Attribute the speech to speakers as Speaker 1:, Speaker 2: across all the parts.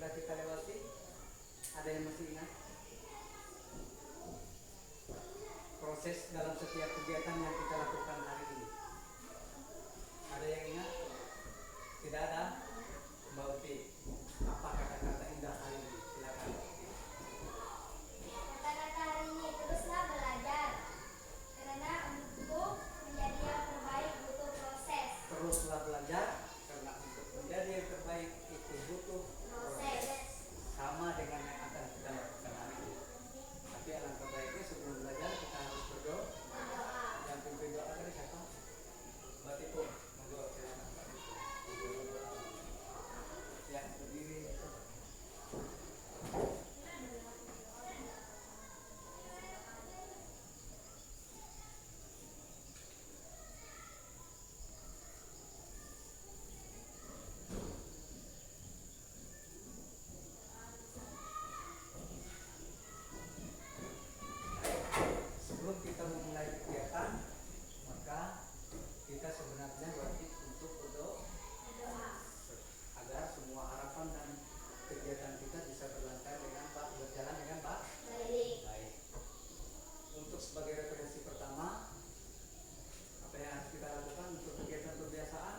Speaker 1: sudah kita lewati? Ada yang masih ingat? Proses dalam setiap kegiatan yang kita lakukan hari ini. Ada yang ingat? Tidak ada? Mbak Uti, apa kata-kata indah hari ini? Silakan.
Speaker 2: Kata-kata hari ini, teruslah belajar. Karena untuk menjadi yang terbaik butuh proses.
Speaker 1: Teruslah belajar, karena untuk menjadi yang terbaik itu butuh proses. Sama dengan yang akan kita lakukan hari ini. Tapi alangkah baiknya sebelum belajar kita harus berdoa. Yang pimpin doa tadi siapa? Mbak Tipu. Monggo silakan Mbak Tipu. Ya, berdiri. Sebelum kita memulai kegiatan, maka kita sebenarnya wajib untuk berdoa agar semua harapan dan kegiatan kita bisa berjalan dengan baik. Untuk sebagai referensi pertama, apa yang harus kita lakukan untuk kegiatan kebiasaan?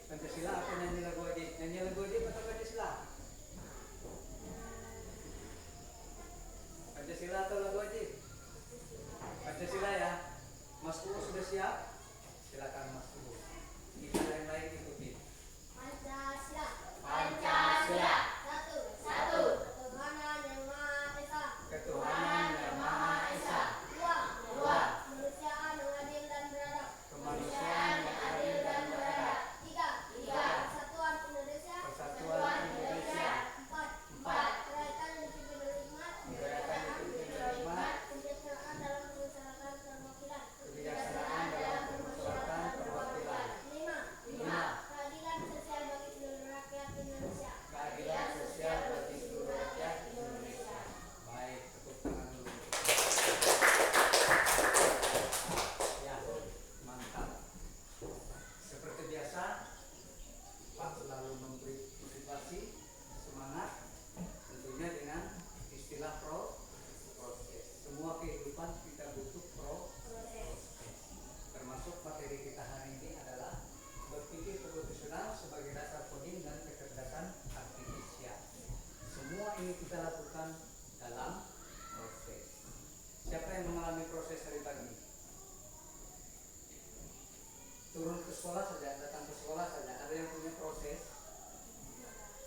Speaker 1: Pancasila apa nyanyi lagu wajib? Nyanyi lagu wajib atau Pancasila? Pancasila atau lagu wajib? Pancasila ya. Mas Uwo sudah siap? Silakan Mas Uwo. Kita yang lain ikuti.
Speaker 2: Pancasila.
Speaker 1: Pancasila.
Speaker 2: Satu. Ketuhanan yang Maha Esa.
Speaker 1: Ketuhanan yang Maha Esa.
Speaker 2: Dua. Kemanusiaan yang adil dan beradab.
Speaker 1: Kemanusiaan yang adil dan beradab.
Speaker 2: Tiga. Persatuan Indonesia.
Speaker 1: Persatuan Indonesia.
Speaker 2: Empat. Kerakyatan yang hidup berhikmat.
Speaker 1: Kerakyatan yang hidup berhikmat.
Speaker 2: Kebijaksanaan dalam pemusyawaratan perwakilan.
Speaker 1: Kebijaksanaan dalam pemusyawaratan perwakilan.
Speaker 2: Lima. Keadilan sosial bagi seluruh rakyat Indonesia.
Speaker 1: Keadilan sosial bagi seluruh rakyat Indonesia. Baik, tepuk tangan dulu. Ya, mantap. Seperti biasa, Pak selalu memberi motivasi, semangat, tentunya dengan istilah proses. Semua kehidupan kita butuh proses. Termasuk materi kita hari ini adalah berpikir komputasional sebagai dasar coding dan kecerdasan artifisial. Semua ini kita lakukan dalam proses. Siapa yang mengalami proses hari pagi? Turun ke sekolah saja, datang ke sekolah saja. Ada yang punya proses?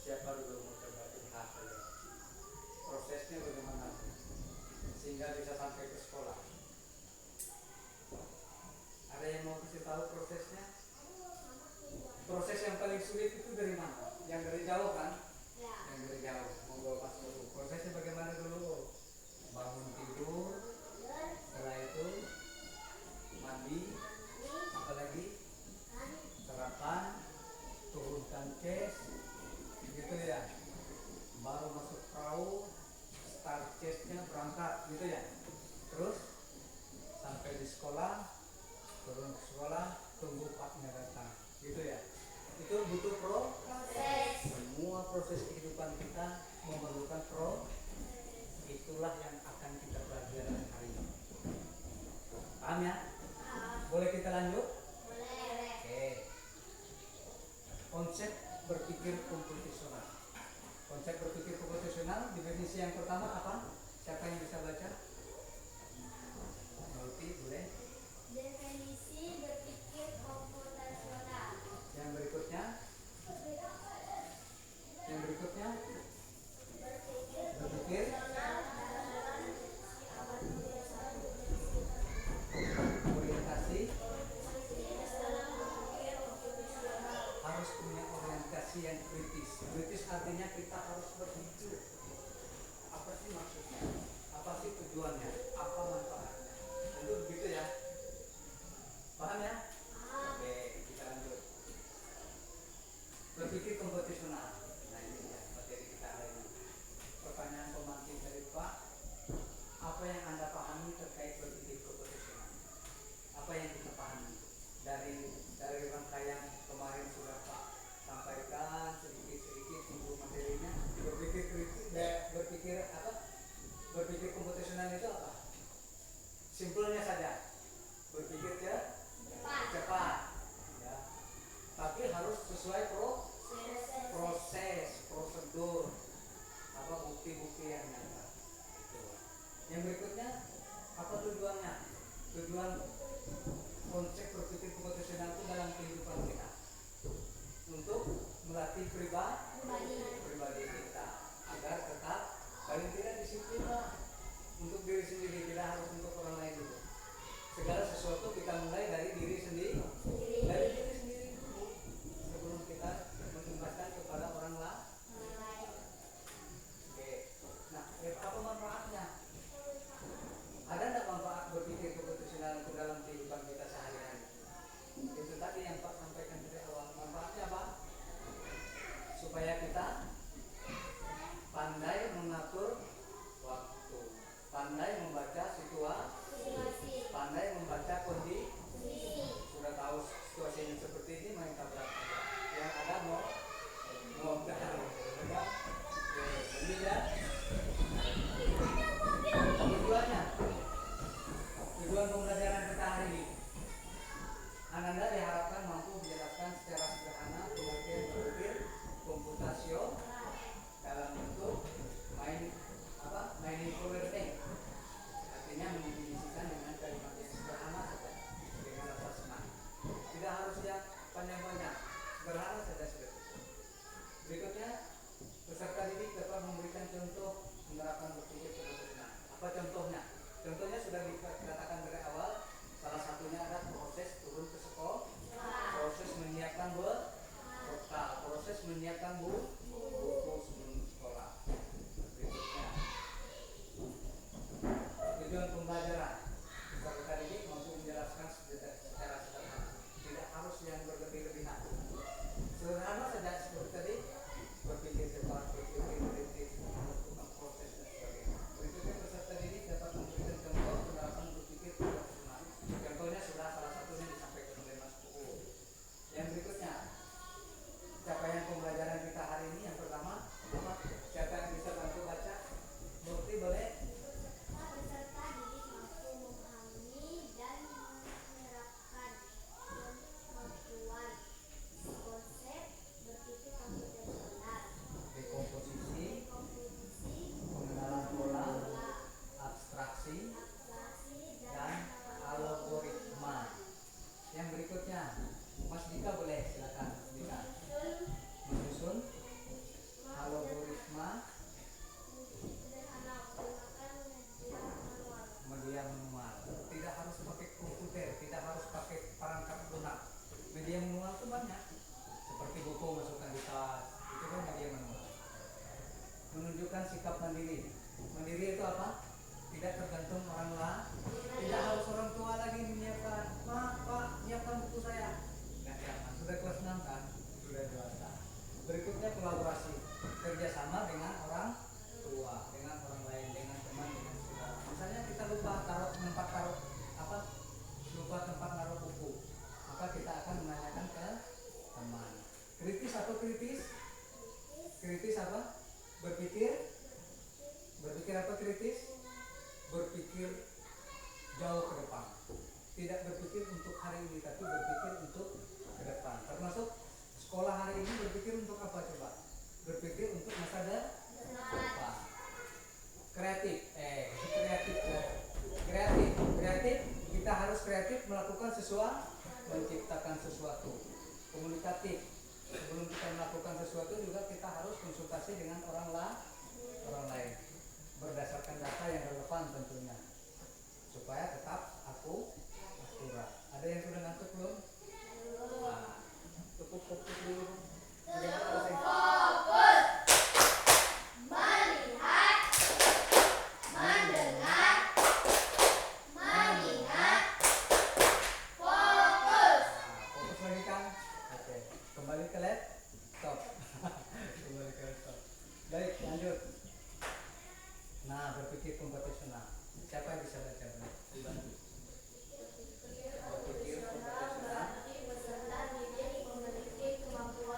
Speaker 1: Siapa dulu mau coba lihat saja. Prosesnya bagaimana sehingga bisa sampai ke sekolah? Ada yang mau kasih tahu prosesnya? Proses yang paling sulit itu dari mana? Yang dari jauh kan?
Speaker 2: Ya.
Speaker 1: Yang dari jauh. Monggo Mas dulu. Prosesnya bagaimana dulu? Bangun tidur, setelah itu mandi, apalagi sarapan, turunkan ces, gitu ya. Baru masuk perahu, start cesnya berangkat, gitu ya. Terus sampai di sekolah, turun ke sekolah, tunggu paknya datang, gitu ya. Itu butuh proses. Semua proses kehidupan kita memerlukan proses. Itulah yang akan kita pelajari hari ini. Paham ya? Boleh kita lanjut?
Speaker 2: Boleh.
Speaker 1: Oke. Konsep berpikir komputasional. Konsep berpikir komputasional, definisi yang pertama apa? Siapa yang bisa baca? Multi, boleh.
Speaker 2: Definisi berpikir komputasional.
Speaker 1: Yang berikutnya? Berpikir orientasi. Harus punya orientasi yang kritis. Kritis artinya kita harus berpikir. Apa sih maksudnya? Apa sih tujuannya? Apa manfaatnya? Tentu begitu ya. Paham ya? Oke, kita lanjut. Berpikir komputasional. Nah ini ya materi kita hari ini. Pertanyaan pemantik dari Pak, apa yang Anda pahami terkait berpikir komputasional? Apa yang kita pahami dari rangkaian kemarin sudah Pak sampaikan sedikit-sedikit sebelum diri sendiri, tidak harus untuk orang lain dulu. Segala sesuatu kita mulai dari diri sendiri, dari diri sendiri dulu sebelum kita mengembangkan kepada orang lain. Oke, nah apa manfaatnya? Ada tidak manfaat berpikir keputusan ke dalam kehidupan kita sehari-hari? Itu tadi yang Pak sampaikan dari awal. Manfaatnya apa? Supaya kita pandai mengatur waktu, pandai membaca situasi, pandai membaca kondisi. Sudah tahu situasinya seperti ini, main tabrak aja. Yang ada mau jadi ya tujuan pembelajaran kita hari ini, Ananda diharapkan mampu menjelaskan secara sederhana pengertian berpikir komputasional dalam bentuk meaningful learning. Artinya mendefinisikan dengan kalimat yang sederhana saja, dengan rasa senang. Tidak harus yang panjang-panjang, sederhana saja sudah cukup. Berikutnya, peserta didik dapat memberikan contoh menerapkan berpikir komputasional. Apa contohnya? Contohnya sudah dikatakan dari awal. Salah satunya ada proses turun ke sekolah, proses menyiapkan bekal, proses menyiapkan buku sebelum sekolah. Berikutnya, tujuan pembelajaran. Peserta didik mampu menjelaskan secara sederhana, tidak harus yang berlebih-lebihan. Sederhana saja seperti tadi, berpikir cepat, berpikir kritis, melakukan proses dan sebagainya. Berikutnya, peserta didik dapat memberikan contoh penerapan berpikir komputasional. Contohnya sudah salah satunya disampaikan oleh Mas Puu. Yang berikutnya, capaian pembelajaran kita hari ini yang pertama, siapa yang bisa bantu baca? Bukti boleh?
Speaker 2: Peserta didik mampu memahami dan menerapkan kemampuan konsep berpikir komputasional,
Speaker 1: Dekomposisi,
Speaker 2: komposisi,
Speaker 1: pengenalan pola, abstraksi, dan algoritma. Yang berikutnya, Mas Dika boleh silakan. Mas Dika menyusun algoritma media manual. Tidak harus pakai komputer, tidak harus pakai perangkat lunak. Media manual itu banyak, seperti buku masukkan di tas, itu kan media manual. Menunjukkan sikap mandiri. Mandiri itu apa? Tidak tergantung orang lain. Tidak harus orang tua lagi menyiapkan. Pak, nyiapkan buku saya. Nggak nyiapkan. Sudah kelas 6 kan? Sudah dewasa. Berikutnya kolaborasi, kerjasama dengan orang tua, dengan orang lain, dengan teman, dengan saudara. Misalnya kita lupa tempat naruh buku, maka kita akan menanyakan ke teman. Kritis atau kritis? Kritis apa? Berpikir apa kritis? Berpikir jauh ke depan. Tidak berpikir untuk hari ini, tapi berpikir untuk ke depan. Termasuk sekolah hari ini berpikir untuk apa coba? Berpikir untuk masa depan. Kreatif. Kita harus kreatif melakukan sesuatu, menciptakan sesuatu. Komunikatif. Sebelum kita melakukan sesuatu juga kita harus konsultasi dengan orang lain. Berdasarkan data yang relevan tentunya. Supaya tetap akurat. Ada yang sudah ngantuk belum? Nah, cukup fokus dulu.
Speaker 2: Fokus, melihat, mendengar, mengingat, fokus.
Speaker 1: Fokus lagi kan? Oke, kembali ke laptop. Kembali ke laptop. Baik, lanjut. Nah, berpikir komputasional. Siapa yang bisa baca? Dibantu. Berpikir komputasional.
Speaker 2: Peserta didik memiliki kemampuan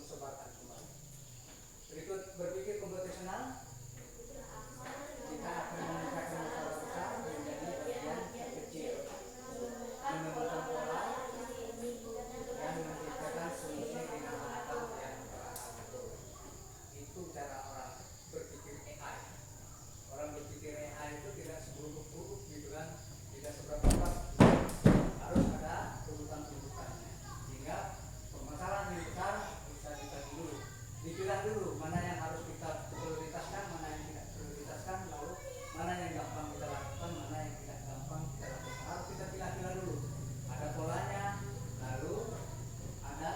Speaker 1: sebarkan kembali. Berikut berpikir komputasional. Kita akan memecahkan masalah besar menjadi bagian kecil, menemukan pola dan menciptakan solusi dengan akal yang teratur. Itu cara orang berpikir AI. Orang berpikir AI itu tidak seburuk-buruk gitu kan, tidak seberapa harus ada urutan-urutannya, sehingga permasalahan yang besar bisa dibagi dulu, dipilah dulu mana yang harus kita prioritaskan, mana yang tidak prioritaskan, lalu mana yang gampang kita lakukan, mana yang tidak gampang kita lakukan, harus kita pilah-pilah dulu. Ada polanya, lalu ada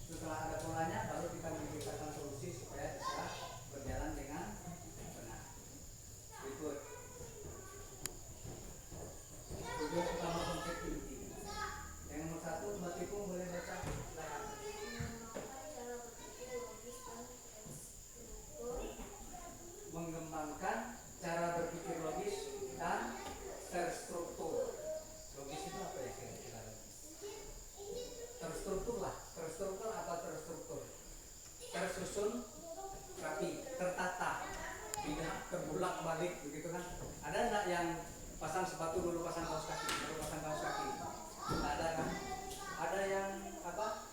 Speaker 1: setelah ada polanya baru kita menciptakan solusi supaya bisa berjalan dengan benar. Berikut tujuan utama konsep inti. Yang nomor 1, Mbak Tipung boleh baca layar. Mengembangkan cara berpikir logis dan terstruktur. Logis itu apa ya kira-kira? Terstruktur lah, terstruktur atau terstruktur, tersusun rapi, tertata, tidak terbulak balik begitu kan. Ada enggak yang pasang sepatu dulu pasang kaos kaki, baru pasang kaos kaki? Tidak ada kan? Ada yang apa?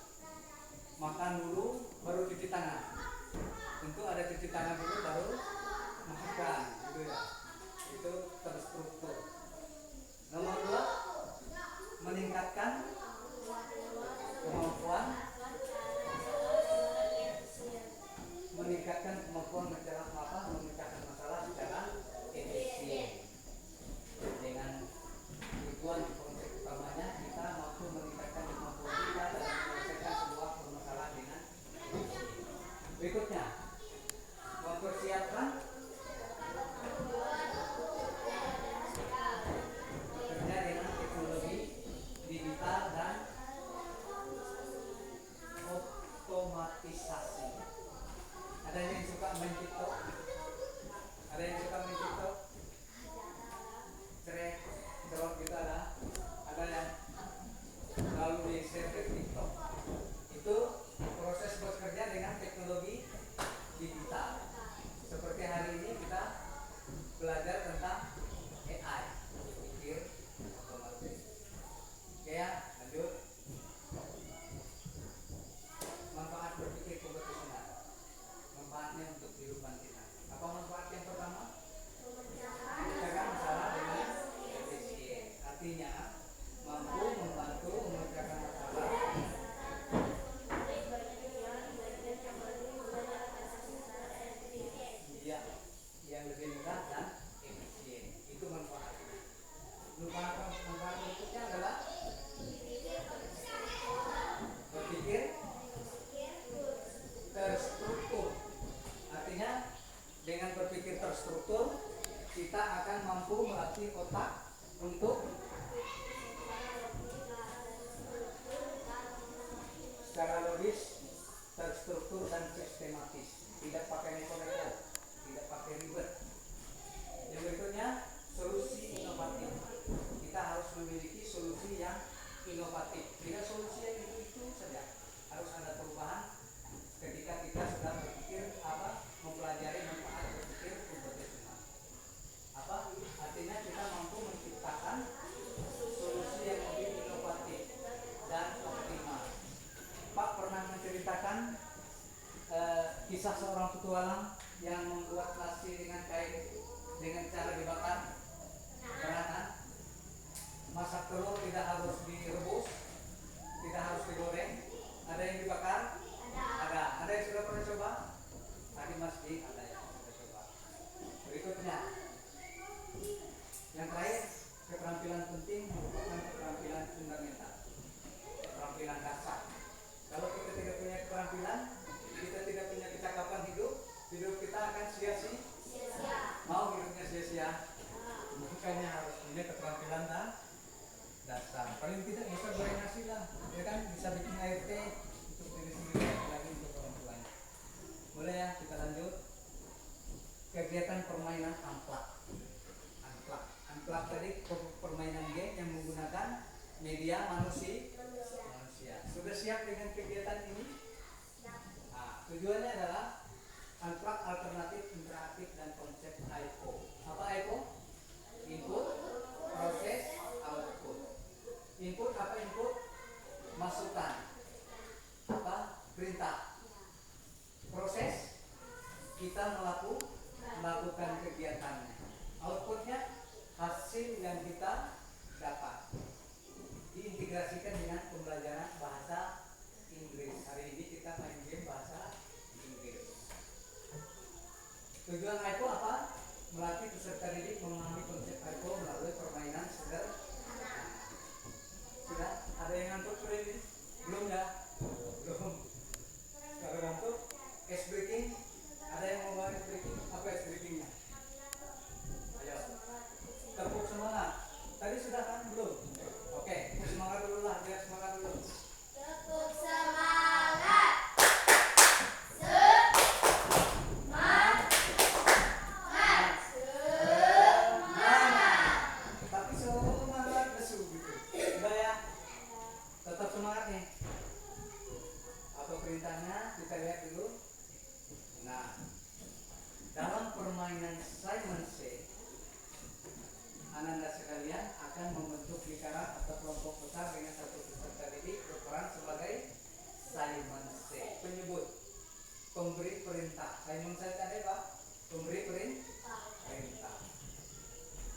Speaker 1: Makan dulu baru cuci tangan. Tentu ada cuci tangan dulu baru makan, gitu ya. Itu terstruktur. Nomor 2, meningkatkan kemampuan memecahkan masalah secara efisien. Dengan tujuan konsep utamanya kita mampu meningkatkan kemampuan kita dalam menyelesaikan sebuah permasalahan dengan efisien. Berikutnya, mempersiapkan bekerja dengan teknologi digital dan otomatisasi. Ada yang suka main TikTok? Ada yang suka main TikTok? Cerek, cerot gitu ada yang lalu di share ke TikTok. Itu proses bekerja dengan teknologi digital. Seperti hari ini kita belajar tentang AI, pikir otomatis. Oke ya, lanjut. Manfaat berpikir komputasional. Manfaatnya untuk kehidupan kita. Apa manfaat yang pertama? Memecahkan masalah dengan efisien. Artinya mampu membantu memecahkan masalah yang lebih mudah dan efisien. Itu manfaatnya. Manfaat berikutnya adalah berpikir terstruktur. Artinya dengan berpikir terstruktur kita akan mampu melatih otak untuk secara logis, terstruktur dan sistematis, tidak pakai neko-neko, tidak pakai ribet. Yang berikutnya, solusi inovatif. Kita harus memiliki solusi yang inovatif, tidak solusi yang itu saja. Harus ada perubahan ketika kita sudah berpikir mempelajari manfaat berpikir komputasional. Artinya kita mampu menciptakan solusi yang lebih inovatif dan optimal. Pak pernah menceritakan kisah seorang petualang yang membuat nasi dengan kain dengan cara dibakar. Pernah kan? Masak telur tidak harus direbus, tidak harus digoreng. Ada yang dibakar? Ada yang sudah pernah coba? Tadi Mas Di ada yang sudah coba. Berikutnya, yang terakhir, keterampilan penting merupakan keterampilan fundamental, keterampilan dasar. Kalau kita tidak punya keterampilan, kita tidak punya kecakapan hidup kita akan sia-sia. Mau hidupnya sia-sia? Makanya harus punya keterampilan dasar. Paling tidak bisa goreng nasi lah, ya kan? Bisa bikin air teh untuk diri sendiri, lagi untuk orang tuanya. Boleh ya, kita lanjut. Kegiatan permainan amplak. Amplak tadi permainan game yang menggunakan media manusia. Sudah siap dengan kegiatan ini? tujuannya adalah unplug alternatif, interaktif, dan konsep IO. Apa IO? Input, proses, output. Input apa input? Masukan. Apa? Perintah. Proses, kita melakukan kegiatannya. Outputnya hasil yang kita dapat. Diintegrasikan dengan pembelajaran bahasa Inggris. Hari ini kita main game bahasa Inggris. Tujuan IPO apa? Melatih peserta didik memahami konsep IPO melalui permainan sederhana. Sudah? Ada yang ngantuk sudah ini? Belum ya? Belum. Kalau ngantuk, ice breaking. Ada yang mau ice breaking? Apa ice breakingnya? Ayo. Tepuk semangat. Tadi sudah kan? Belum? Oke, semangat dulu lah. Biar semangat dulu.
Speaker 2: Tepuk semangat.
Speaker 1: Tapi semangat lesu gitu. Udah ya? Tetap semangat nih. Atau perintahnya kita lihat dulu. Nah, dalam permainan Simon Says, Ananda sekalian akan membentuk lingkaran atau kelompok besar dengan satu peserta didik berperan sebagai Simon Says. Penyebut, pemberi perintah. Simon Says ada apa? Pemberi perintah.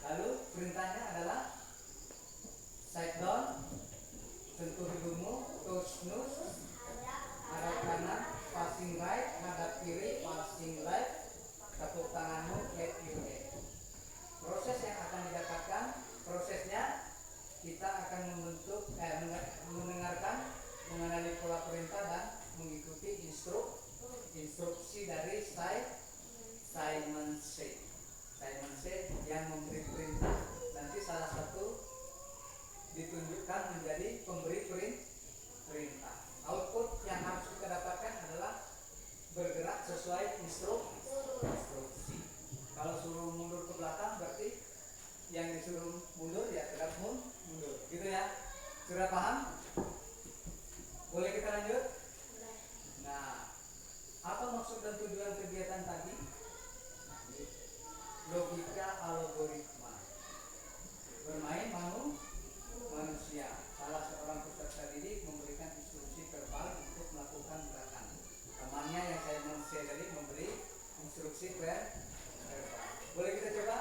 Speaker 1: Lalu perintahnya adalah side down, sentuh hidungmu, touch nose, hadap kanan, passing right, hadap kiri, passing left, tepuk tanganmu, clap your hand. Proses yang akan didapatkan, prosesnya kita akan mendengarkan, mengenali pola perintah dan mengikuti instruksi dari Simon Says. Simon Says yang memberi perintah. Nanti salah satu ditunjukkan menjadi pemberi perintah. Output yang harus kita dapatkan adalah bergerak sesuai instruksi. Kalau suruh mundur ke belakang berarti yang disuruh mundur ya tetap mundur. Gitu ya. Sudah paham? Boleh kita lanjut? Nah, apa maksud dan tujuan kegiatan tadi? Logika algoritma. Bermain manusia. Salah seorang peserta didik memberikan instruksi verbal untuk melakukan gerakan. Temannya yang saya tadi memberi instruksi verbal. Boleh kita coba?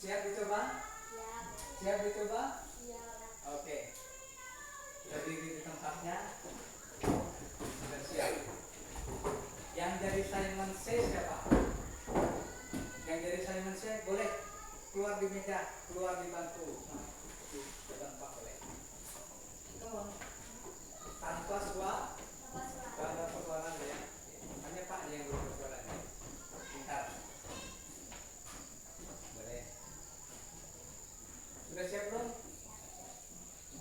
Speaker 1: Siap dicoba? Siap dicoba? Oke. Berdiri di tempatnya. Sudah siap. Yang dari Simon Says siapa? Yang dari Simon Says boleh keluar di meja, keluar di bangku. Tempat boleh. Tanpa suara, tanpa persoalan ya. Hanya Pak yang bersuara. Pintar. Boleh. Sudah siap belum?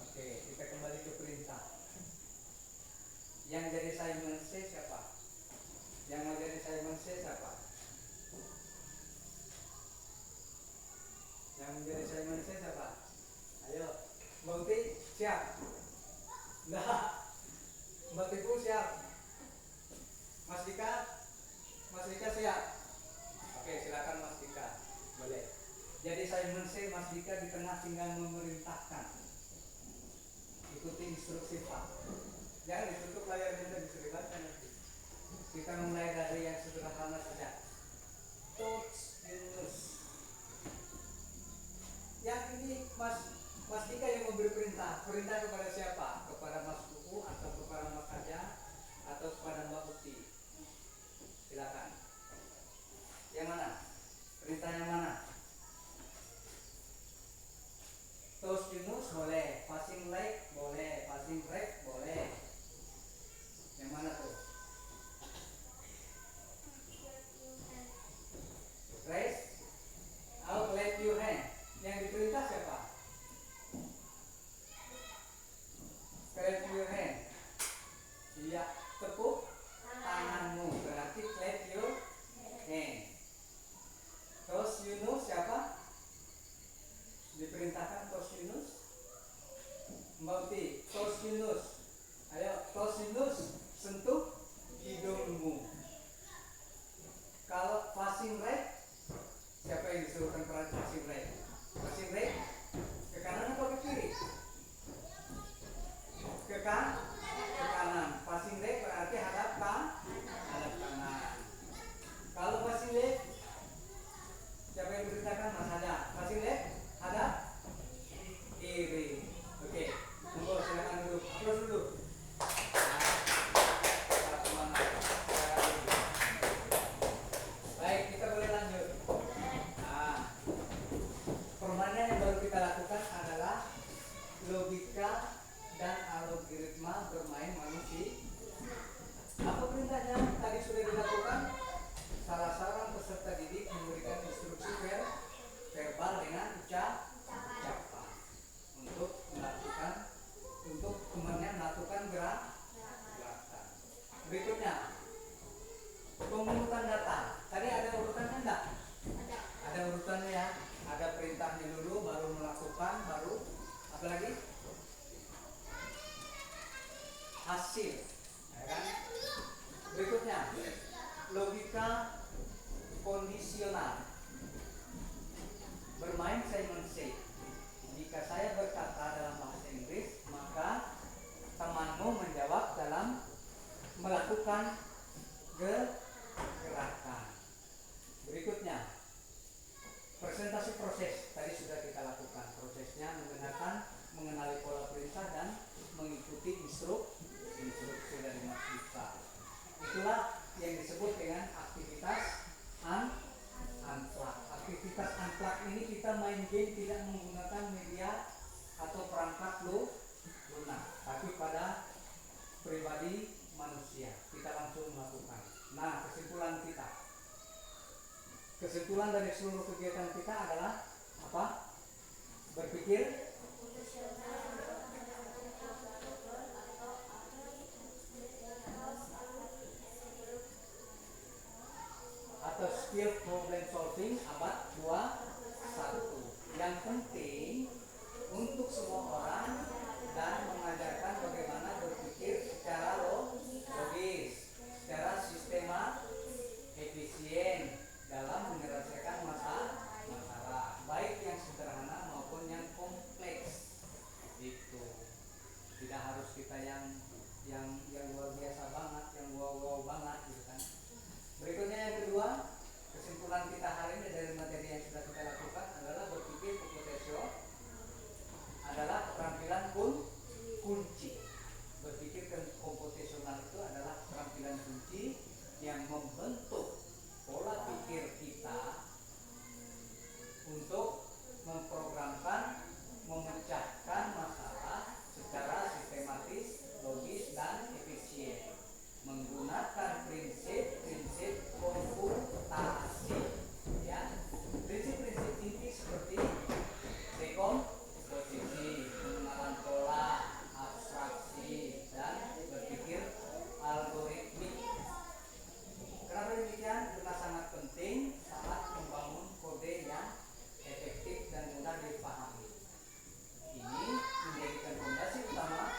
Speaker 1: Oke, kita kembali ke perintah. Yang dari Simon Says siapa? Yang mau jadi Simon Says siapa? Yang menjadi Simon Says siapa? Ayo, Mbak Uti siap? Nah, Mbak Tipu siap? Mas Dika siap? Oke, silakan Mas Dika. Boleh. Jadi Simon Says Mas Dika di tengah tinggal memerintahkan. Ikuti instruksi Pak. Jangan ditutup layarnya dan diseribatan nanti. Kita mulai dari yang sederhana saja. Touch news. Yang ini Mas Dika yang memberi perintah. Perintah kepada siapa? Kepada Mas Kuku atau kepada Mas Aja atau kepada Mbak Uti? Silakan. Yang mana? Perintah yang mana? Touch news boleh, passing right boleh, passing right boleh. adalah bermain manusia. Apa perintahnya? Tadi sudah dilakukan. Salah seorang peserta didik memberikan instruksi verbal dengan ucapan untuk temannya melakukan gerakan. Berikutnya, pemungutan data. Tadi ada urutannya enggak? Ada urutannya ya. Ada perintahnya dulu, baru melakukan, baru apa lagi? Hasil, ya kan? Berikutnya, logika kondisional. Bermain Simon Says. Jika saya berkata dalam bahasa Inggris, maka temanmu menjawab dalam melakukan gerakan. Berikutnya, presentasi proses. Tadi sudah kita lakukan. Prosesnya mengenali pola perintah dan mengikuti instruksi dari Mas Dika. Itulah yang disebut dengan aktivitas unplug. Aktivitas unplug ini kita main game tidak menggunakan media atau perangkat lunak, tapi pada pribadi manusia kita langsung melakukan. Nah, kesimpulan dari seluruh kegiatan kita adalah apa? Berpikir atau skill problem solving abad 21. Yang penting untuk semua orang dan mengajarkan bagaimana berpikir secara logis, secara sistema, efisien dalam menyelesaikan masalah, baik yang sederhana maupun yang kompleks. Itu tidak harus kita yang luar biasa banget, yang wow banget gitu kan. Berikutnya yang kedua, kesimpulan kita hari ini dari materi yang sudah kita lakukan adalah berpikir komputasional adalah keterampilan kunci. Berpikir komputasional itu adalah keterampilan kunci yang membentuk pola pikir kita untuk memprogramkan, memecahkan masalah secara sistematis, logis dan efisien menggunakan prinsip-prinsip komputasi, ya. Prinsip-prinsip inti seperti dekomposisi, pengenalan pola, abstraksi, dan berpikir algoritmik. Kenapa demikian? Karena sangat penting saat membangun kode yang efektif dan mudah dipahami. Ini menjadikan fondasi utama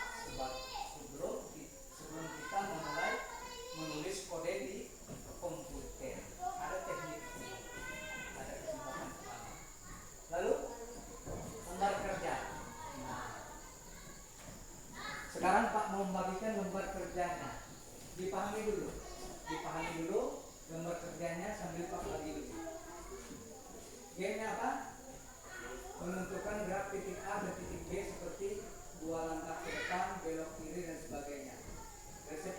Speaker 1: sebelum kita memulai menulis kode di komputer. Ada tekniknya, ada kesempatan pertama. Lalu lembar kerja. Nah, sekarang Pak mau membagikan lembar kerjanya. Dipahami dulu lembar kerjanya sambil Pak bagi dulu. Gamenya apa? Menentukan gerak titik A dan titik B seperti 2 langkah ke depan, belok kiri dan sebagainya. Resep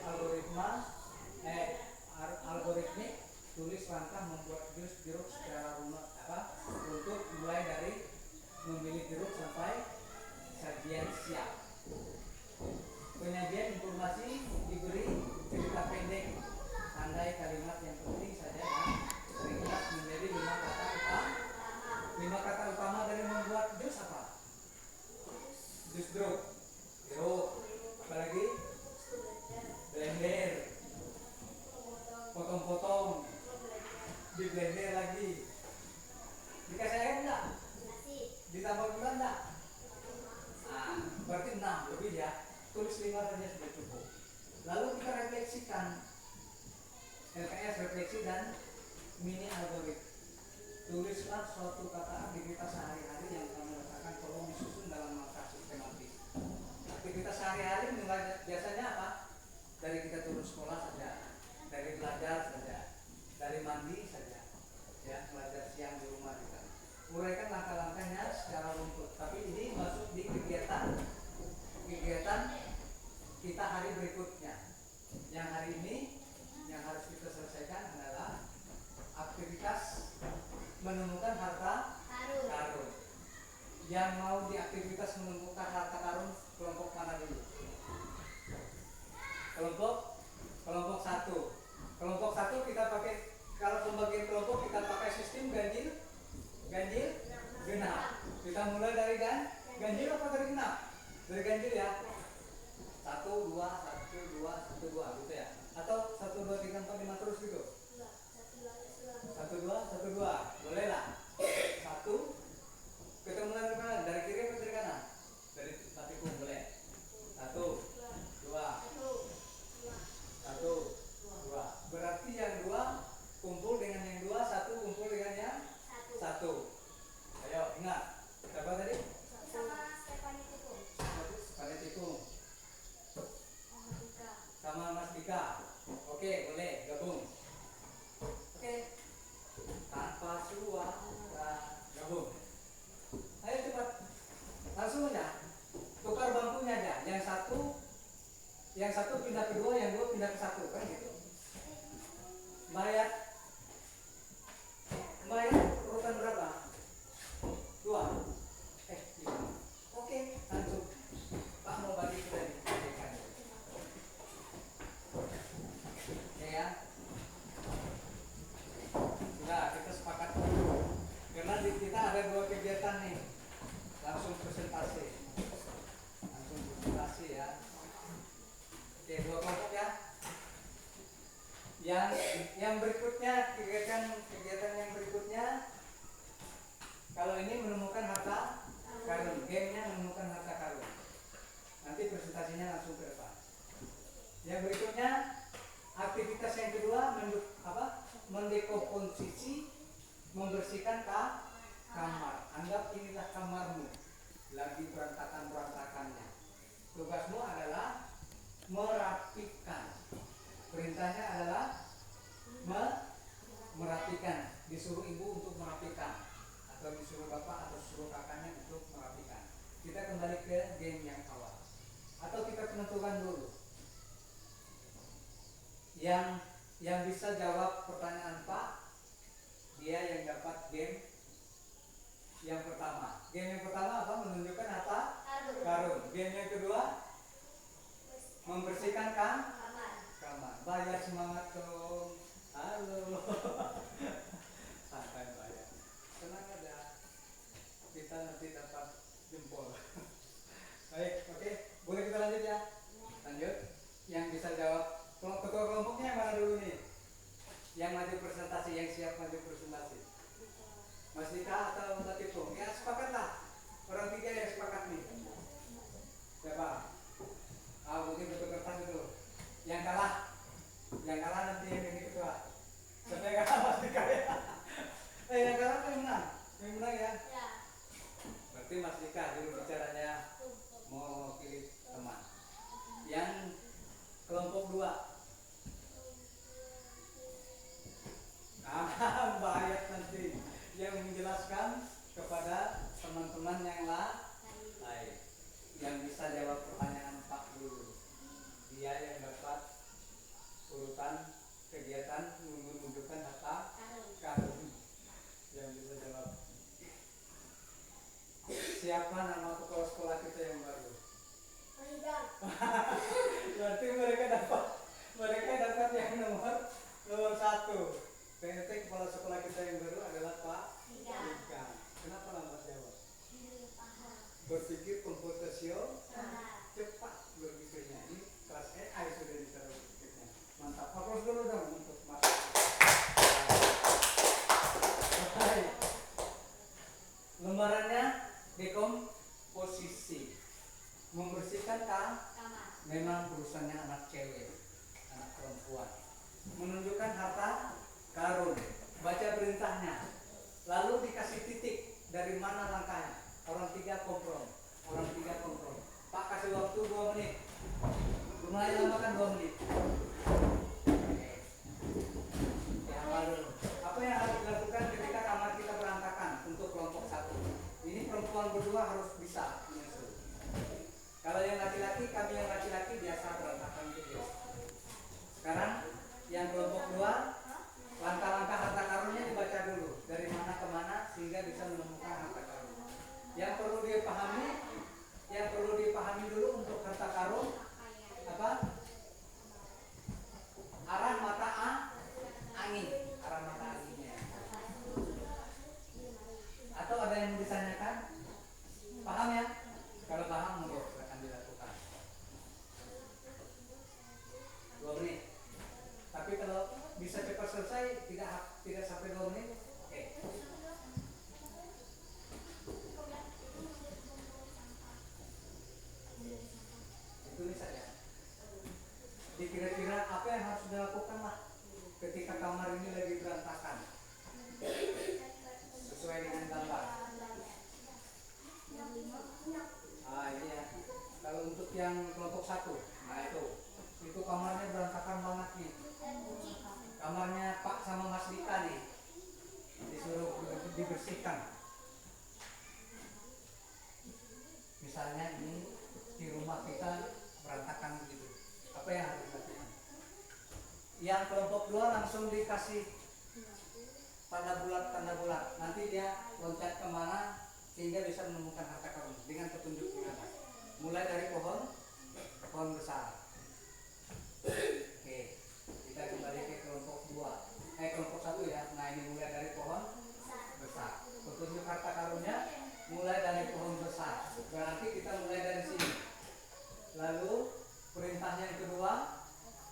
Speaker 1: algoritmik, tulis langkah membuat jus jeruk secara untuk mulai dari memilih jeruk sampai sajian siap. Penyajian informasi diberi cerita pendek, tandai kalimat yang penting saja dan ringkas menjadi 5 kata utama. 5 kata utama dari membuat jus apa? Jus jeruk, apalagi blender, potong-potong, di blender lagi. Dikasih air enggak? Ditambah gula enggak? Nah, berarti 6 lebih ya. Tulis 5 saja sudah cukup. Lalu kita refleksikan. LPS refleksi dan mini algoritma. Tulislah suatu kata aktivitas sehari-hari yang kamu rasakan perlu disusun dalam langkah sistematis. Aktivitas sehari-hari biasanya apa? Dari kita turun sekolah saja, dari belajar saja, dari mandi saja, ya, belajar siang di rumah kita. Uraikan langkah-langkahnya secara runtut. Tapi ini masuk di kegiatan kita hari berikutnya. Yang hari ini yang harus kita selesaikan adalah aktivitas menemukan harta karun. Yang mau di aktivitas menemukan harta karun kelompok mana dulu? 1 2 gitu ya, atau 1 2 3 4 5 terus gitu, 1 2 1 2 boleh lah. 1 kita mulai dari mana, dari kiri atau dari kanan, dari tikung boleh. 1 2 1 2 berarti yang 2 kumpul dengan yang 2, 1 kumpul dengan yang 1. Ayo ingat siapa tadi? Stephanie Tikung sama Mas Dika. Oke, boleh gabung. Oke, tanpa suara gabung. Ayo cepat, langsung aja tukar bangkunya aja. Yang satu pindah ke 2, yang 2 pindah ke 1 kan gitu. Bayar urutan berapa? 2. Gimana? Oke, langsung Pak mau bagi sudah dibagikan. Oke ya. Sudah, kita sepakat karena di kita ada 2 kegiatan nih. Langsung presentasi ya. Oke, 2 kelompok ya. Yang berikutnya, kegiatan yang berikutnya, kalau ini menemukan harta karun, gamenya menemukan harta karun. Nanti presentasinya langsung ke depan. Yang berikutnya, aktivitas yang kedua mendekomposisi, membersihkan kamar. Anggap inilah kamarmu, lagi berantakan-berantakannya. Tugasmu adalah merapikan. Perintahnya adalah merapikan. Disuruh ibu untuk merapikan, atau disuruh bapak atau disuruh kakaknya untuk merapikan. Kita kembali ke game yang awal, atau kita tentukan dulu yang bisa jawab pertanyaan Pak, dia yang dapat game yang pertama. Game yang pertama apa? Menunjukkan harta karun. Game yang kedua membersihkan kamar. Bayar semangat dong. Halo. Santai bayar. Tenang aja. Kita nanti dapat jempol. Baik, oke. Boleh kita lanjut ya? Lanjut. Yang bisa jawab. Ketua kelompoknya yang mana dulu nih? Yang maju presentasi, yang siap maju presentasi. Mas Dika atau Mbak Tipung? Ya sepakat lah. Orang 3 yang sepakat nih. Siapa? Mungkin betul kertas itu. Yang kalah nanti yang ini ketua. Siapa yang kalah? Mas Dika ya. Yang kalah tuh yang menang ya. Berarti Mas Dika dulu bicaranya mau pilih teman. Yang kelompok 2. Bayat nanti yang menjelaskan kepada teman-teman yang lain yang bisa jawab pertanyaan Pak dulu. Dia yang dapat urutan kegiatan menunjukkan harta karun yang bisa jawab. Siapa nama kepala sekolah kita yang baru? Berarti mereka dapat yang nomor 1. PLT kepala sekolah kita yang baru adalah Pak Ika. Kenapa lambat jawab? Berpikir komputasional, cepat berpikirnya. Ini kelas AI sudah bicara berpikirnya. Mantap. Aplaus dulu dong untuk Mas. Baik. Lembarannya dekomposisi. Membersihkan kamar. Memang urusannya anak cewek, anak perempuan. Menunjukkan harta karun, baca perintahnya, lalu dikasih titik dari mana langkahnya. Orang 3 komprom. Pak kasih waktu 2 menit. Lumayan lama kan 2 menit. Oke. Ya, apa yang harus dilakukan ketika kamar kita berantakan untuk kelompok 1? Ini perempuan berdua harus bisa menyusul. Kalau yang laki-laki, kami yang laki-laki biasa berantakan gitu. Sekarang yang kelompok 2, langkah-langkah harta karunnya dibaca dulu dari mana ke mana sehingga bisa menemukan harta karun. Yang perlu dipahami dulu untuk harta karun apa? Kira-kira apa yang harus dilakukan lah ketika kamar ini lagi berantakan sesuai dengan gambar. Ini ya. Kalau untuk yang kelompok 1, nah itu kamarnya berantakan banget nih. Kamarnya Pak sama Mas Dika nih, disuruh dibersihkan. Misalnya ini di rumah kita berantakan begitu, apa yang harus dilakukan? Yang kelompok 2 langsung dikasih tanda bulat. Nanti dia loncat kemana sehingga bisa menemukan harta karun dengan petunjuk di atas. Mulai dari pohon besar. Oke, kita kembali ke kelompok 1 ya. Nah ini mulai dari pohon besar. Petunjuk harta karunnya mulai dari pohon besar. Berarti kita mulai dari sini. Lalu perintah yang kedua,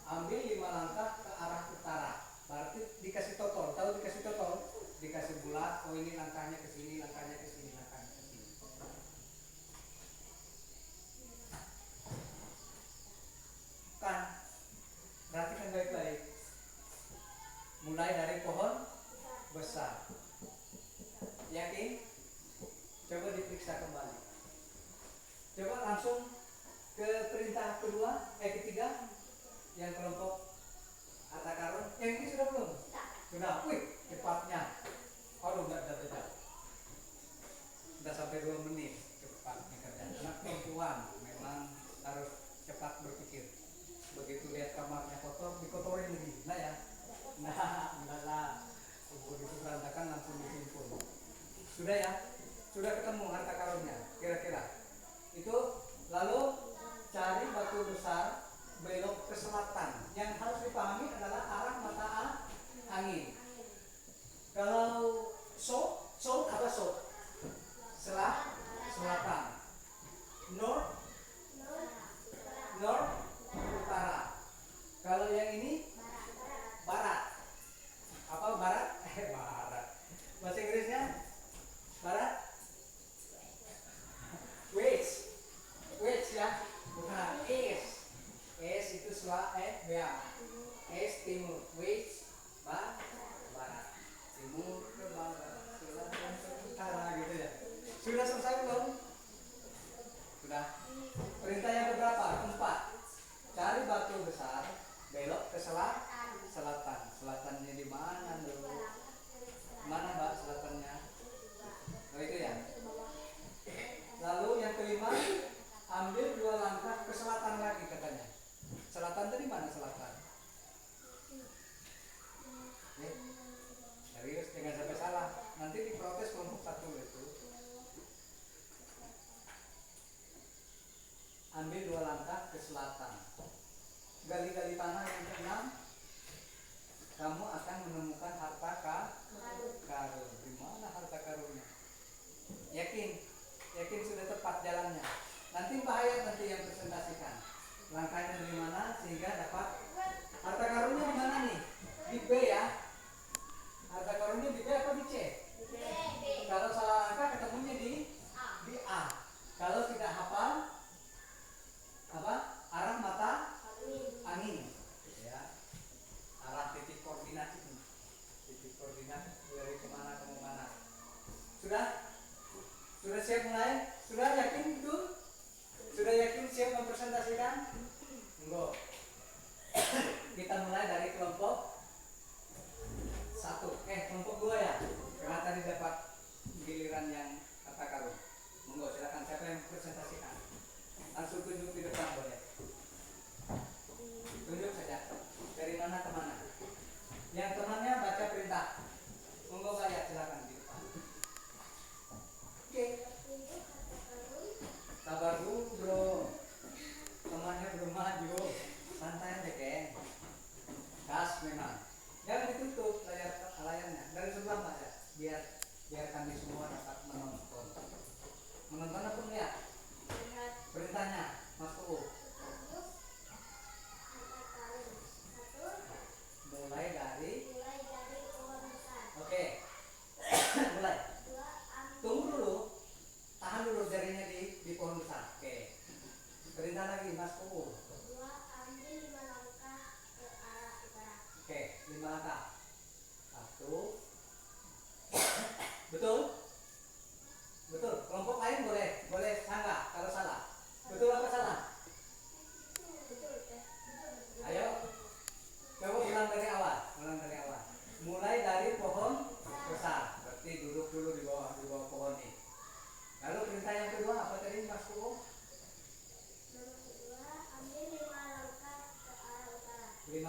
Speaker 1: ambil 5 langkah ke arah utara. Berarti dikasih totol. Tahu dikasih totol? Dikasih bulat. Oh ini langkahnya ke sini, langkahnya ke sini, langkahnya ke sini. Kan? Perhatikan baik-baik. Mulai dari pohon besar. Yakin? Coba diperiksa kembali. Coba langsung ke perintah ketiga yang kelompok harta karun. Yang ini sudah belum? Sudah. Wih, cepatnya. Aduh, enggak beda. Sudah sampai 2 menit cepat kerja. Anak perempuan memang harus cepat berpikir. Begitu lihat kamarnya kotor, dikotorin lagi. Nah ya. Nah, enggak lah. Begitu berantakan langsung disimpul. Sudah ya? Sudah ketemu harta karunnya kira-kira. Itu lalu cari batu besar, belok ke selatan. Yang harus dipahami adalah arah mata angin. Kalau south apa south? Selatan. North utara. Kalau yang ini barat. Apa barat? Barat. Bahasa Inggrisnya barat? West ya, bukan east. East itu bea. East timur, west barat. Timur ke barat, selatan ke utara gitu ya. Sudah selesai belum? Sudah. Perintah yang keberapa? 4. Cari batu besar, belok ke selatan. Selatannya di mana dulu? Mana Mbak selatannya? Oh itu ya. Lalu yang kelima, ambil 2 langkah ke selatan lagi katanya. Selatan dari mana selatan? Serius, jangan sampai salah. Nanti diprotes kelompok 1 itu. Ambil 2 langkah ke selatan. Gali-gali tanah yang ke-6, kamu akan menemukan harta karun. Di mana harta karunnya? Yakin sudah tepat jalannya. Nanti Mbak Hayat nanti yang presentasikan langkahnya dari mana sehingga dapat harta karunnya di mana nih? Di B ya. Harta karunnya di B apa di C?
Speaker 2: B.
Speaker 1: Kalau salah langkah ketemunya di A. Kalau tidak hafal apa? Arah mata angin. Ya. Arah titik koordinat ini. Titik koordinat dari kemana ke mana. Sudah siap mulai? Sudah yakin itu? Sudah yakin siap mempresentasikan? Enggak. Kita mulai dari kelompok 1. Kelompok 2 ya. Karena tadi dapat giliran yang harta karun. Monggo silakan siapa yang mempresentasikan? Langsung tunjuk di depan boleh. Tunjuk saja. Dari mana ke mana? Yang temannya baca perintah. Monggo Mbak ya silakan di depan. Oke.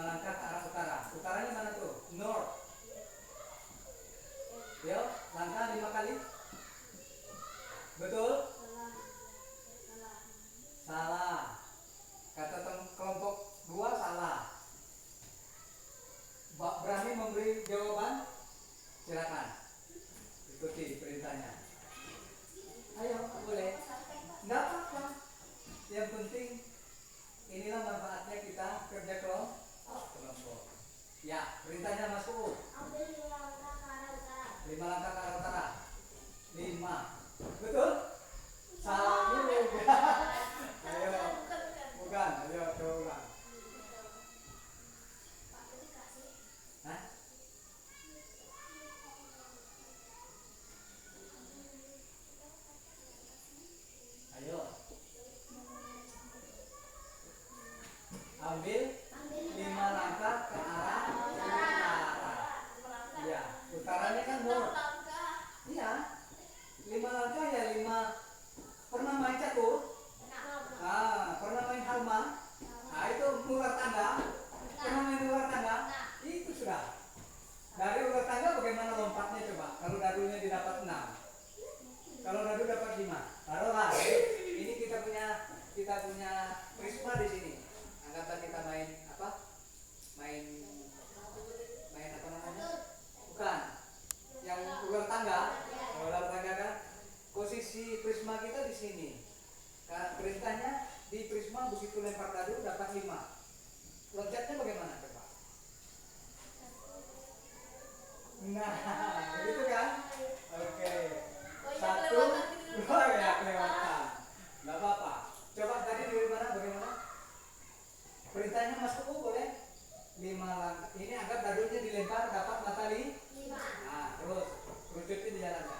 Speaker 1: langkah ke arah utara. Utaranya mana tuh? North. Yo, langkah 5 kali. Betul? Salah. Kata kelompok 2 salah. Berani memberi jawaban? Silakan. Ikuti perintahnya. Ayo, boleh. Enggak apa-apa. Yang penting inilah manfaatnya kita kerja kelompok. Ya, perintahnya masuk.
Speaker 2: Ambil 5 langkah ke arah utara.
Speaker 1: 5 langkah ke arah utara. 5. Betul? Salah dulu. Ayo. Bukan. Ayo, coba ulang.
Speaker 2: Pak, tadi kasih.
Speaker 1: Hah? Ayo. Ambil 5 langkah ke arah utara. Iya, utaranya kan north. Iya. 5 langkah ya 5. Pernah main catur? Pernah main halma? Itu ular tangga. Pernah main ular tangga? Itu sudah. Dari ular tangga bagaimana lompatnya coba? Kalau dadunya didapat 6. Kalau dadu dapat 5. Taruhlah. Ini kita punya prisma di sini. Anggaplah kita main apa? Main apa namanya? Bukan. Yang ular tangga. Ular tangga kan posisi prisma kita di sini. Perintahnya di prisma begitu lempar dadu dapat 5. Loncatnya bagaimana coba? Nah, begitu kan? Oke. 1, 2 ya kelewatan. Enggak apa-apa. Coba tadi dari mana bagaimana? Perintahnya Mas Kuku boleh? 5 langkah. Ini anggap dadunya dilempar dapat matahari 5. Nah, terus kerucutin di jalannya.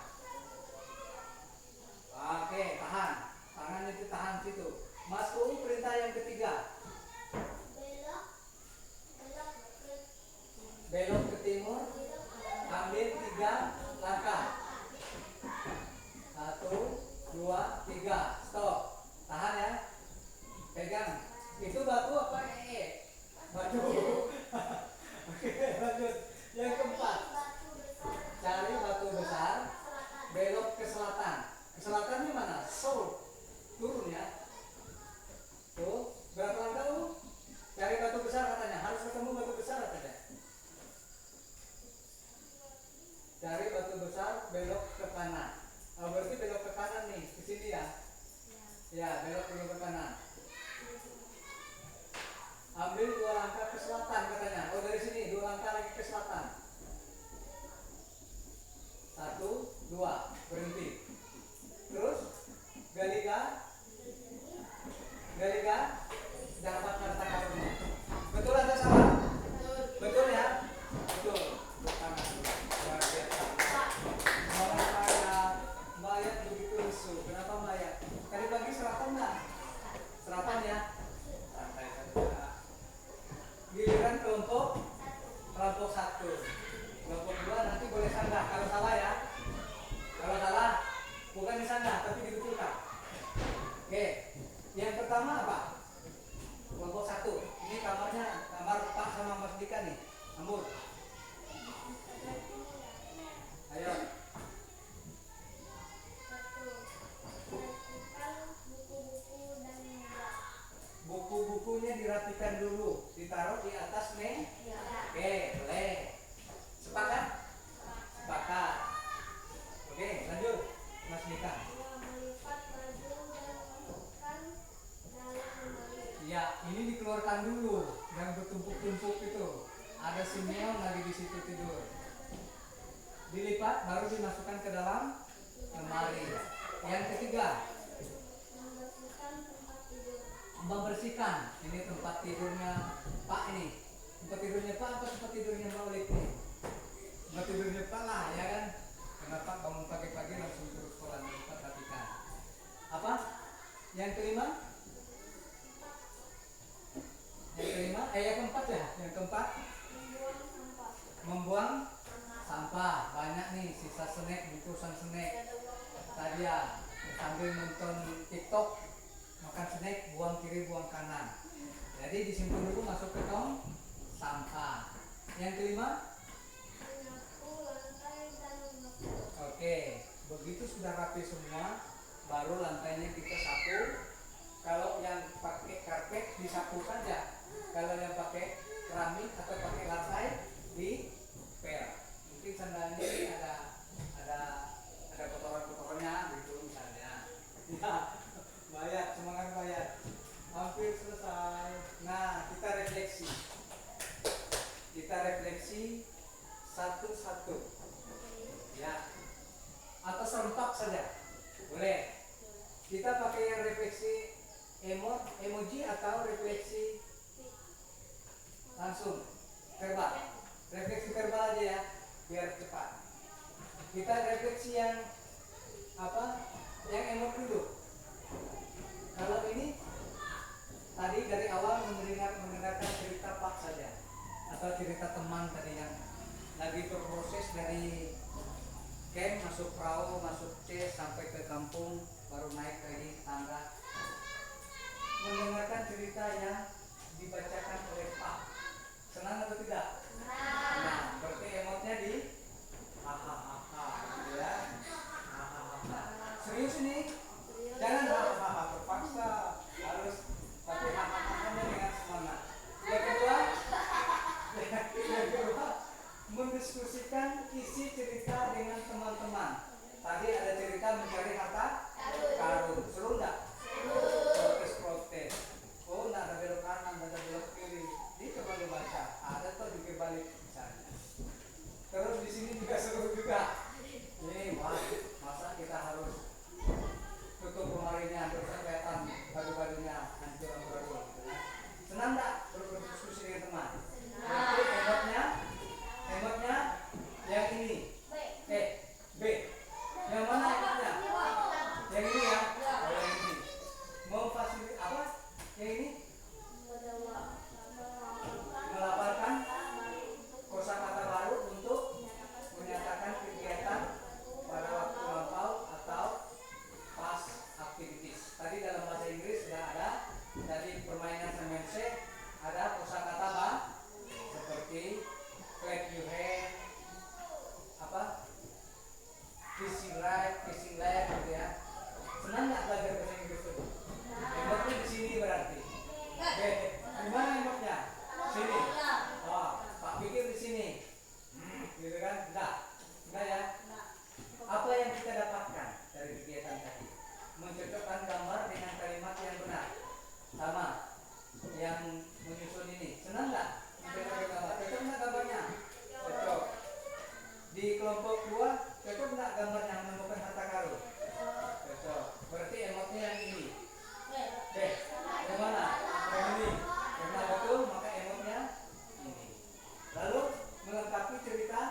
Speaker 1: Oke, tahan. Tangannya itu tahan situ. Mas Kuku perintah yang ketiga. Belok ke timur. Ambil 3 langkah. 1, 2, 3. Stop. Tahan ya. Pegang. Itu batu apa batu? Oke, lanjut. Yang keempat. Cari batu besar. Belok ke selatan. Ke selatan di mana? South. Turun ya. Tuh, berapa langkah lu? Cari batu besar katanya. Harus ketemu batu besar katanya. Cari batu besar, belok ke kanan. Berarti belok ke kanan nih, ke sini ya. Ya, belok ke kanan. Ambil 2 langkah ke selatan katanya. Oh, dari sini 2 langkah lagi ke selatan. 1, 2, berhenti. Terus galiga, dapat harta karunnya. Betul atau salah? Betul ya? Betul. Tangan. Luar biasa. Mayat begitu lusuh. Kenapa mayat? Tadi pagi sarapan nggak? Sarapan ya? Santai saja. Giliran kelompok 1. Kelompok 2 nanti boleh sanggah. Kalau salah ya. Kalau salah bukan disanggah tapi dibetulkan. Oke. Yang pertama apa? Kelompok 1. Ini kamarnya, kamar Pak sama Mas Dika nih. Amur. Ayo. Buku-bukunya dirapikan dulu, ditaruh di atas meja. Oke, boleh. Sepakat? Sepakat. Oke, lanjut, Mas Dika.
Speaker 2: Melipat baju dan masukkan dalam lemari.
Speaker 1: Ya, ini dikeluarkan dulu, yang bertumpuk-tumpuk itu. Ada si Meong lagi di situ tidur. Dilipat, baru dimasukkan ke dalam lemari. Yang ketiga, membersihkan. Ini tempat tidurnya Pak ini. Tempat tidurnya Pak apa tempat tidurnya Mbak Olip ini? Tempat tidurnya Pak lah ya kan. Kenapa bangun pagi-pagi langsung terus sekolah tempat rapikan. Apa? Yang kelima? Yang keempat ya? Yang keempat? Membuang sampah. Banyak nih sisa snack, bungkusan snack. Tadi ya sambil nonton TikTok makan snack, buang kiri buang kanan. Jadi disimpan dulu masuk ke tong sampah. Yang kelima,
Speaker 2: menyapu lantai dan mengepul.
Speaker 1: oke, begitu sudah rapi semua, baru lantainya kita sapu. Kalau yang pakai karpet disapu saja. Kalau yang pakai keramik atau pakai lantai di pel. Mungkin sandalnya ini ada kotoran-kotorannya gitu misalnya. Ya, bayar, semangat bayar. Hampir selesai. Nah, kita refleksi. Kita refleksi satu-satu. Ya. Atau serempak saja. Boleh. Kita pakai yang refleksi emoji atau refleksi langsung verbal. Refleksi verbal aja ya, biar cepat. Kita refleksi yang apa? Yang emot dulu. Kalau ini tadi dari awal mendengarkan cerita Pak saja atau cerita teman tadi yang lagi berproses dari camp masuk perahu, masuk C sampai ke kampung, baru naik lagi tangga. Mendengarkan cerita yang dibacakan oleh Pak. Senang atau tidak? Nah, berarti emotnya di hahaha gitu ya. Hahaha. Serius ini? Jangan hahaha terpaksa, harus pakai hahaha dengan semangat. Yang kedua, mendiskusikan isi cerita dengan teman-teman. Tadi ada cerita mencari harta karun. Seru enggak? Protes-protes. Oh, enggak ada belok kanan, enggak ada belok kiri. Ini coba dibaca. Ada tuh di kebalik misalnya. Terus di sini juga seru juga. Ini wah, masa kita harus tutup lemarinya terus kelihatan baju-bajunya hancur amburadul. Senang enggak berdiskusi dengan teman? Berarti hematnya yang ini. B. Yang mana hematnya? Yang ini ya? Oh, yang ini. Memfasilitasi apa? Yang ini? Melaporkan kosakata baru untuk menyatakan kegiatan pada waktu lampau atau past activities. Tadi dalam bahasa Inggris sudah ada. Dari permainan semense ada kosakata baru seperti clap your hand, apa, fishing line gitu ya. Senang nggak belajar bahasa Inggris itu? Emotnya di sini berarti. Di mana emotnya? Sini. Oh, Pak pikir di sini. Gitu kan? Enggak ya. Apa yang kita dapatkan dari kegiatan tadi? Mencocokkan gambar dengan kalimat yang benar. Sama yang menyusun ini. Senang nggak? Cocok nggak gambarnya? Cocok. Di kelompok 2 cocok nggak gambarnya menemukan harta karun? Cocok. Berarti emotnya yang ini. Yang mana? Yang ini. Karena betul maka emotnya ini. Lalu melengkapi cerita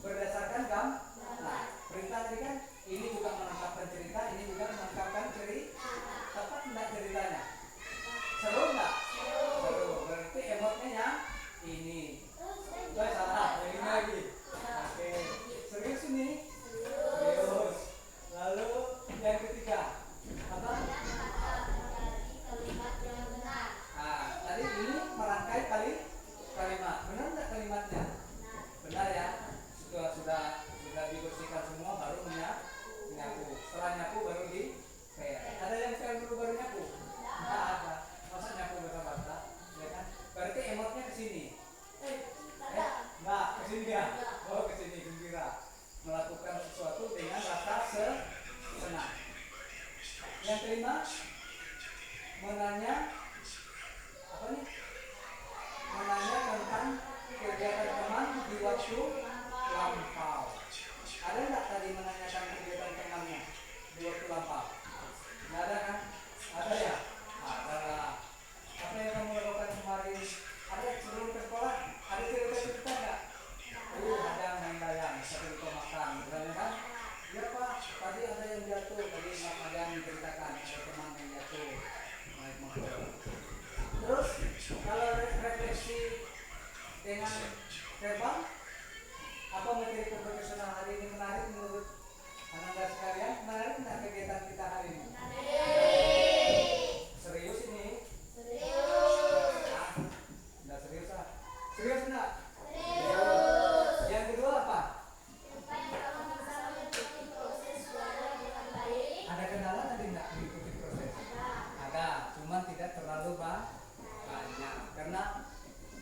Speaker 1: berdasarkan nah, perintah tadi kan ini juga melengkapkan cerita, ini juga melengkapkan cerita. Tepat enggak ceritanya? Seru enggak? Seru. Berarti emotnya yang ini. Salah, yang ini lagi. Oke. Serius ini? Serius. Lalu yang ketiga apa? Nah, tadi ini merangkai kalimat. Benar enggak kalimatnya? Benar ya? Sudah dibersihkan semua baru menyapu. Setelah nyapu baru di pel. Ada yang pel dulu baru nyapu? Enggak ada. Masa nyapu bata-bata? Ya kan? Berarti emotnya ke sini. Enggak, ke sini ya. Oh, ke sini gembira. Melakukan sesuatu dengan rasa senang. Yang kelima, menanya apa nih? Menanya tentang kegiatan teman di waktu lampau. Ada nggak tadi menanyakan kegiatan temannya di waktu lampau? Nggak ada kan? Ada ya? Ada lah. Apa yang kamu lakukan kemarin? Ada sebelum ke sekolah? Ada cerita-cerita nggak? Ada main layang, satu lupa makan, misalnya kan? Iya Pak, tadi ada yang jatuh, tadi Mas Adam menceritakan ada teman yang jatuh naik motor. Terus kalau refleksi dengan verbal, apa materi profesional hari ini menarik menurut anak-anak sekalian? Menarik nggak kegiatan kita hari ini? Serius ini? Serius. Nah,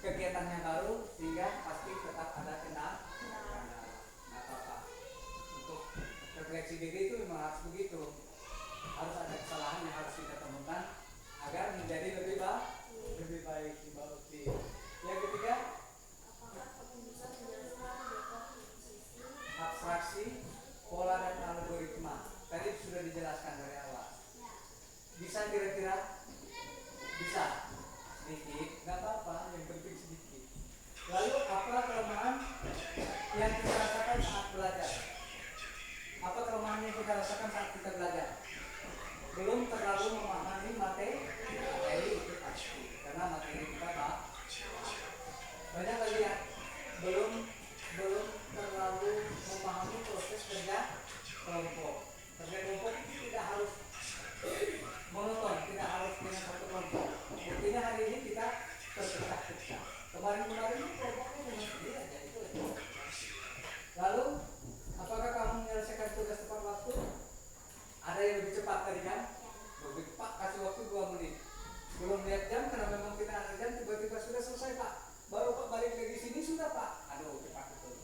Speaker 1: kegiatannya baru sehingga pasti tetap ada kendala. Nggak apa-apa. Untuk refleksi diri itu memang harus begitu. Harus ada kesalahan yang harus kita temukan agar menjadi lebih baik di bawah uti. Yang ketiga,
Speaker 2: Apakah kamu bisa menjelaskan beberapa sisi?
Speaker 1: abstraksi, pola dan algoritma. Tadi sudah dijelaskan dari awal. Bisa kira-kira? Bisa. Sedikit, nggak apa-apa, yang penting sedikit. Lalu apa kelemahan yang kita rasakan saat belajar? Apa kelemahan yang kita rasakan saat kita belajar? Belum terlalu memahami materi itu pasti, karena materi kita banyak lagi ya. Belum terlalu memahami proses kerja kelompok. Kerja kelompok itu tidak harus monoton, tidak harus dengan satu kelompok. Buktinya hari ini kita terpecah-pecah. Kemarin-kemarin ini kelompoknya memang sendiri aja itu. Lalu, apakah kamu menyelesaikan tugas tepat waktu? Ada yang lebih cepat tadi kan? Lebih cepat, kasih waktu 2 menit. Belum lihat jam, karena memang kita ada jam, tiba-tiba sudah selesai Pak. Baru Pak balik lagi sini sudah Pak. Aduh, cepat betul.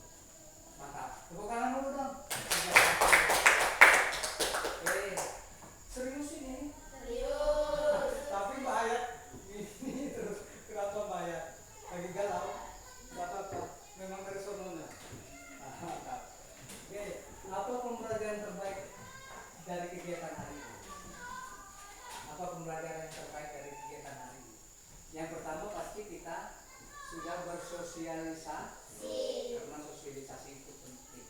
Speaker 1: Mantap. Tepuk tangan dulu dong. Serius ini?
Speaker 2: Serius.
Speaker 1: Tapi bahaya ini terus. Kenapa bahaya? Lagi galau? Gak apa-apa. Memang dari sononya. Mantap. Oke, apa pembelajaran terbaik dari kegiatan hari ini? Apa pembelajaran yang terbaik dari kegiatan hari ini? Yang pertama pasti kita sudah bersosialisasi, karena sosialisasi itu penting.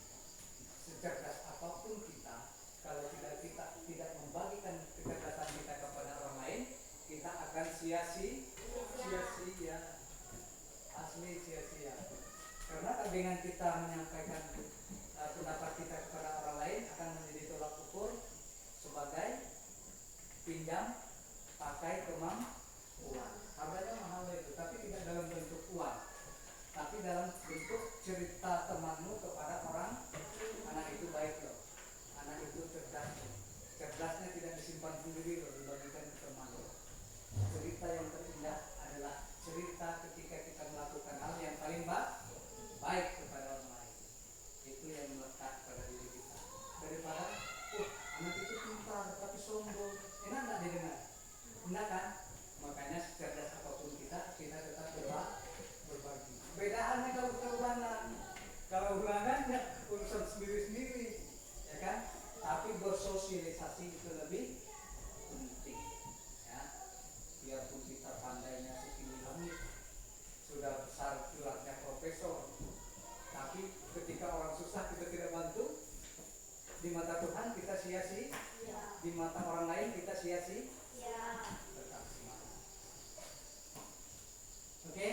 Speaker 1: Secerdas apapun kita, kalau kita tidak membagikan kecerdasan kita kepada orang lain, kita akan sia-sia. Asli sia-sia. Karena dengan kita menyampaikan pendapat kita kepada orang lain akan menjadi tolak ukur sebagai pinjam pakai kemampuan. Harganya mahal itu, tapi tidak dalam bentuk uang, tapi dalam bentuk cerita temanmu kepada orang. Anak itu baik loh, anak itu cerdasnya tidak disimpan sendiri loh, dibagikan ke teman loh. Cerita yang terindah adalah cerita ketika kita melakukan hal yang paling baik kepada orang lain. Itu yang melekat pada diri kita. Daripada anak itu pintar tapi sombong, enak nggak didengar? Enak kan? Makanya secerdas apapun kita tetap berbagi. Beda halnya kalau kita ulangan. Kalau ulangan ya urusan sendiri-sendiri, ya kan? Tapi bersosialisasi itu lebih penting, ya. Biarpun kita pandainya setinggi langit, sudah besar gelarnya profesor, tapi ketika orang susah kita tidak bantu, di mata Tuhan kita sia-sia, di mata orang lain kita sia-sia. Tetap semangat. Oke,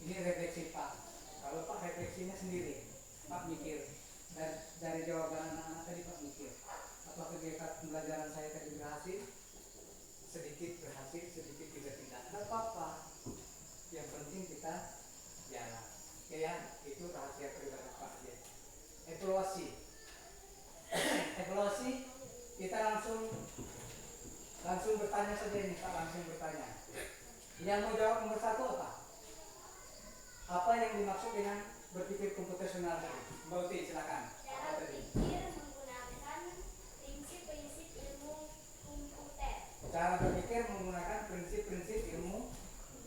Speaker 1: ini refleksi Pak. Kalau Pak refleksinya sendiri, Pak mikir. Dan dari jawaban anak-anak tadi Pak mikir, apa kegiatan pembelajaran saya tadi berhasil? Sedikit berhasil, sedikit tidak. Tidak apa-apa. Yang penting kita jalan. Oke ya, itu rahasia pribadi Pak ya. Evaluasi, kita langsung bertanya saja ini Pak, langsung bertanya. Yang mau jawab nomor 1 apa? Apa yang dimaksud dengan berpikir komputasional tadi? Mbak Uti, silakan.
Speaker 2: Cara berpikir menggunakan prinsip-prinsip ilmu komputer.
Speaker 1: Cara berpikir menggunakan prinsip-prinsip ilmu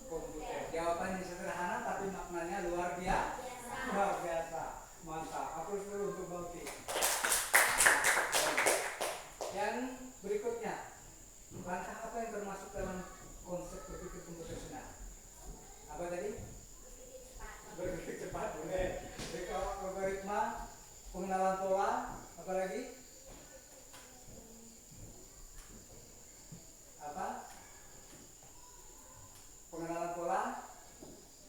Speaker 1: komputer. Jawabannya sederhana tapi maknanya luar biasa. Mantap. Aplaus dulu untuk Mbak Uti. Yang berikutnya, langkah apa yang termasuk dalam konsep berpikir komputasional? Apa tadi? Berpikir cepat, boleh. Algoritma, pengenalan pola, apa lagi? Apa? Pengenalan pola.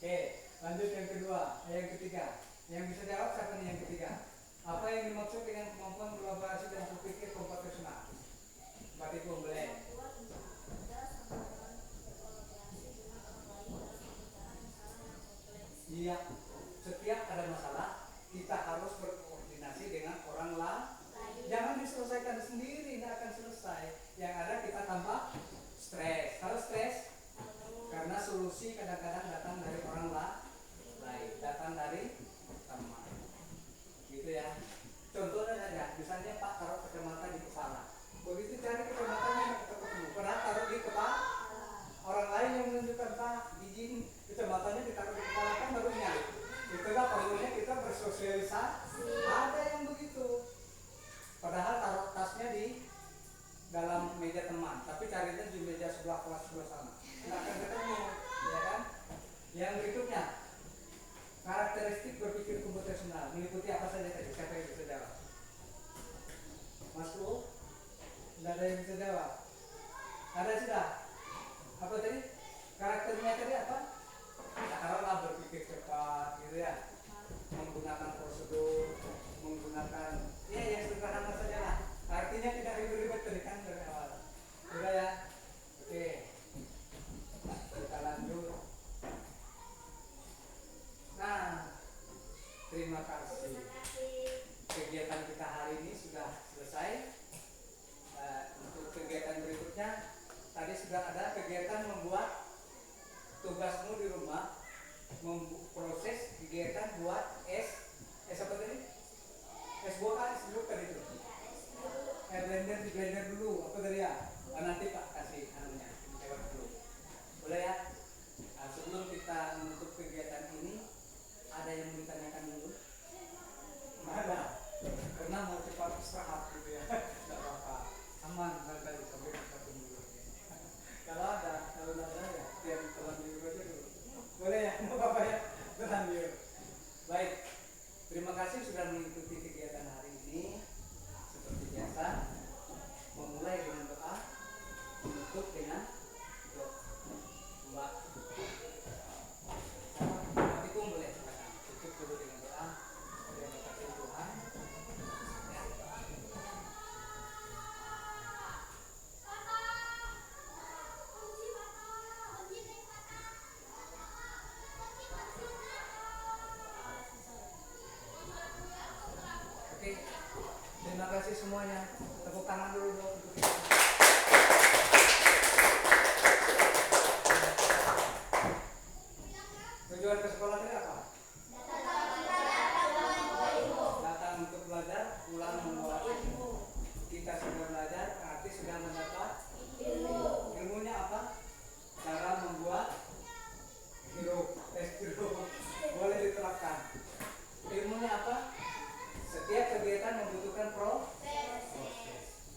Speaker 1: Oke, lanjut yang kedua, yang ketiga. Yang bisa jawab siapa nih yang ketiga? Apa yang dimaksud dengan kemampuan kolaborasi dan berpikir komputasional? Mbak Ibu boleh. Iya, setiap ada masalah kita harus berkoordinasi dengan orang lain. Jangan diselesaikan sendiri, tidak akan selesai. Yang ada kita tambah stres. Kalau stres, karena solusi kadang-kadang datang dari orang baik, datang dari teman. Gitu ya. Contohnya saja, misalnya Pak taruh kacamata di kepala. Begitu cari kacamatanya kita ketemu. Pernah taruh di kepala? Orang lain yang menunjukkan Pak izin kacamatanya ditaruh di kepala kan barunya. Itulah perlunya kita bersosialisasi. Ada yang begitu. Padahal taruh tasnya di dalam meja teman, tapi carinya di meja sebelah kelas sebelah sana. Nggak akan ketemu, ya kan? Yang berikutnya, karakteristik berpikir komputasional meliputi apa saja tadi? Siapa yang bisa jawab? Mas Lu? Tidak ada yang bisa jawab. Ada sudah? Apa tadi? Karakternya tadi apa? Nah, taruhlah berpikir cepat, gitu ya. Menggunakan prosedur, menggunakan ya yang sederhana saja lah. Artinya tidak ribet-ribet tadi kan dari awal. Sudah ya? Oke. Kita lanjut. Nah, terima kasih. Kegiatan kita hari ini sudah selesai. Untuk kegiatan berikutnya, tadi sudah ada kegiatan membuat tugasmu di rumah, memproses kegiatan buat es apa tadi? Es buah kan, es jeruk tadi itu. Di blender dulu, apa tadi ya? Nanti Pak kasih anunya, lewat dulu. Boleh ya? Nah, sebelum kita menutup kegiatan ini, ada yang mau ditanyakan dulu? Nggak ada. Karena mau cepat istirahat gitu ya. Nggak apa-apa. Aman sampai sampai kita tunggu dulu. Kalau ada ya, biar terlanjur aja dulu. Boleh ya? Nggak apa-apa ya? Terlanjur. Baik. Terima kasih sudah mengikuti kegiatan hari ini. Seperti biasa, memulai dengan doa, menutup dengan doa. Assalamualaikum boleh silakan. Tutup dulu dengan doa. Terima kasih Tuhan. Ya. Oke. Terima kasih semuanya. Tepuk tangan dulu dong untuk kita. Tujuan ke sekolah ini apa? Datang untuk belajar, pulang membawa ilmu. Kita sudah belajar, berarti sudah mendapat ilmu. Ilmunya apa? Cara membuat jeruk, es jeruk. Boleh diterapkan. Ilmunya apa? Setiap kegiatan membutuhkan proses.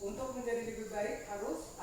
Speaker 1: Untuk menjadi lebih baik harus